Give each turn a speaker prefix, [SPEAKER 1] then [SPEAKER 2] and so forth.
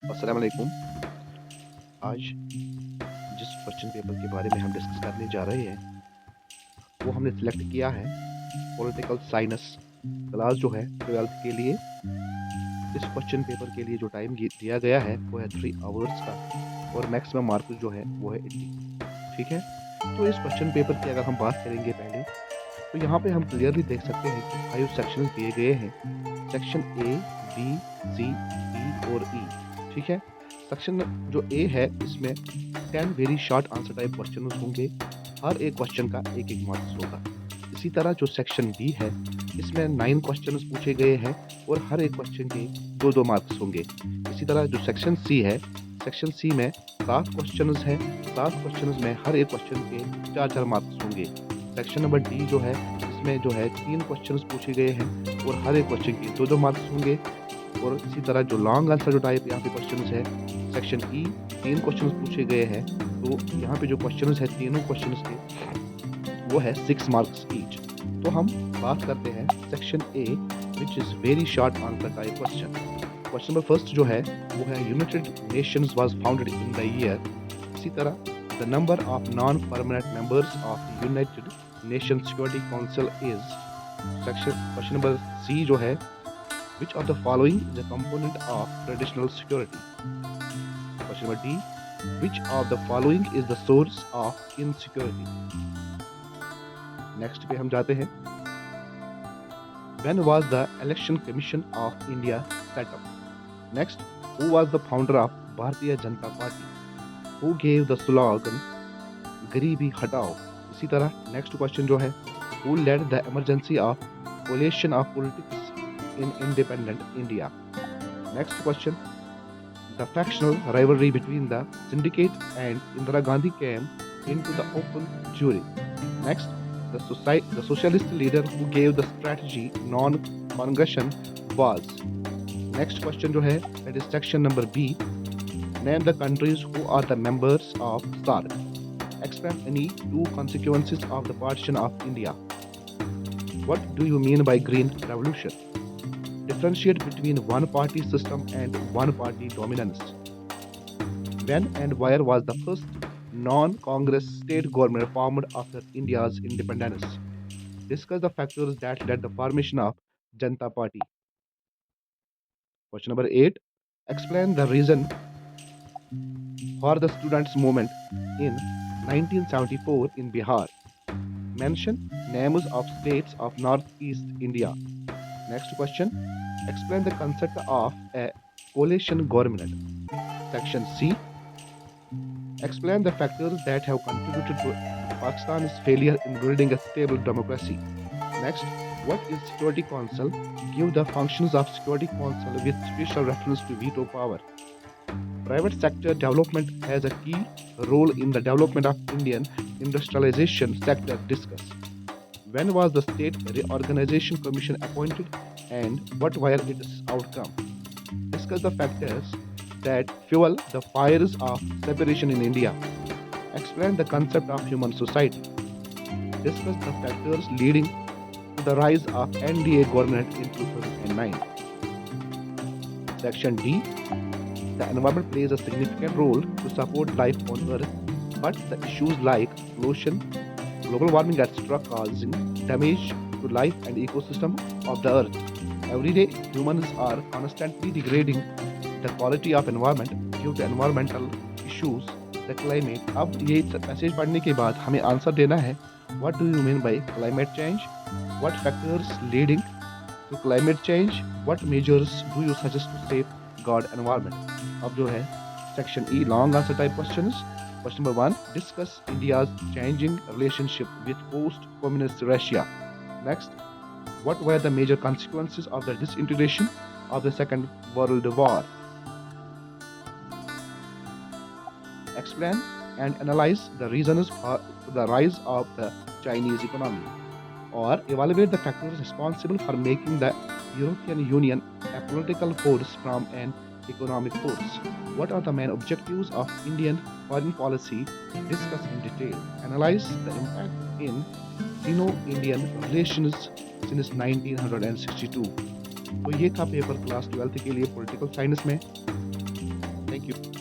[SPEAKER 1] अस्सलाम वालेकुम। आज जिस क्वेश्चन पेपर के बारे में हम डिस्कस करने जा रहे हैं, वो हमने सिलेक्ट किया है पॉलिटिकल साइंस क्लास जो है 12th के लिए। इस क्वेश्चन पेपर के लिए जो टाइम दिया गया है वो है 3 आवर्स का और मैक्सिमम मार्क्स जो है वो है 80। ठीक है? तो इस क्वेश्चन पेपर की अगर हम बात करेंगे पहले, तो यहाँ पे हम क्लियरली देख सकते हैं कि 5 सेक्शंस दिए गए हैं। Section A, B, C, D और ई। ठीक है? सेक्शन जो ए है इसमें 10 very short answer type questions होंगे। हर एक क्वेश्चन का 1-1 मार्क्स होगा। इसी तरह जो सेक्शन बी है इसमें 9 क्वेश्चंस पूछे गए हैं और हर एक क्वेश्चन के 2-2 मार्क्स होंगे। इसी तरह जो सेक्शन सी है, सेक्शन सी में 7 क्वेश्चंस हैं। 7 क्वेश्चंस में हर एक क्वेश्चन के 4-4 मार्क्स होंगे। सेक्शन नंबर डी जो है इसमें जो है 3 क्वेश्चंस पूछे गए हैं और हर एक क्वेश्चन के 2-2 मार्क्स होंगे। और इसी तरह जो लॉन्ग आंसर जो टाइप यहाँ पे क्वेश्चंस है, सेक्शन ई 3 क्वेश्चंस पूछे गए हैं। तो यहाँ पे जो क्वेश्चंस है तीनों क्वेश्चंस के वो है 6 मार्क्स ईच। तो हम बात करते हैं section A which is very short answer type question. Question number first जो है वो है United Nations was founded in the year. इसी तरह the number of non permanent members of United Nation Security Council is. Section question number C जो है which of the following is a component of traditional security? Question number D. Which of the following is the source of insecurity? Next पे हम जाते हैं। When was the Election Commission of India set up? Next, who was the founder of Bharatiya Janata Party? Who gave the slogan गरीबी हटाओ? इसी तरह next question जो है Who led the emergency of coalition of politics in independent India? Next question. The factional rivalry between the syndicate and Indira Gandhi came into the open jury. Next, the socialist leader who gave the strategy non-congression was. Next question जो है that is section number B. Name the countries who are the members of SAARC. Explain any two consequences of the partition of India. What do you mean by green revolution? Differentiate between one-party system and one-party dominance. When and where was the first non-Congress state government formed after India's independence? Discuss the factors that led the formation of Janata Party. Question number 8. Explain the reason for the students' movement in 1974 in Bihar. Mention names of states of Northeast India. Next question. Explain the concept of a coalition government. Section C. Explain the factors that have contributed to Pakistan's failure in building a stable democracy. Next, what is Security Council? Give the functions of Security Council with special reference to veto power. Private sector development has a key role in the development of Indian industrialization sector. Discuss. When was the State Reorganization Commission appointed and what were its outcome? Discuss the factors that fuel the fires of separation in India. Explain the concept of human society. Discuss the factors leading to the rise of NDA government in 2009. Section D. The environment plays a significant role to support life on Earth, but the issues like pollution, global warming, etc., causing damage to life and ecosystem of the Earth. Every day, humans are constantly degrading the quality of environment due to environmental issues, the climate. अब ये message पढ़ने के बाद हमें answer देना है What do you mean by climate change? What factors leading to climate change? What measures do you suggest to safeguard environment? अब जो है section E long answer type questions. Question number 1. Discuss India's changing relationship with post-communist Russia. Next, what were the major consequences of the disintegration of the Second World War? Explain and analyze the reasons for the rise of the Chinese economy, or evaluate the factors responsible for making the European Union a political force from an economic force. What are the main objectives of Indian foreign policy? Discuss in detail. Analyze the impact in Sino-Indian relations since 1962. तो ये था paper class 12th के लिए political science में। Thank you.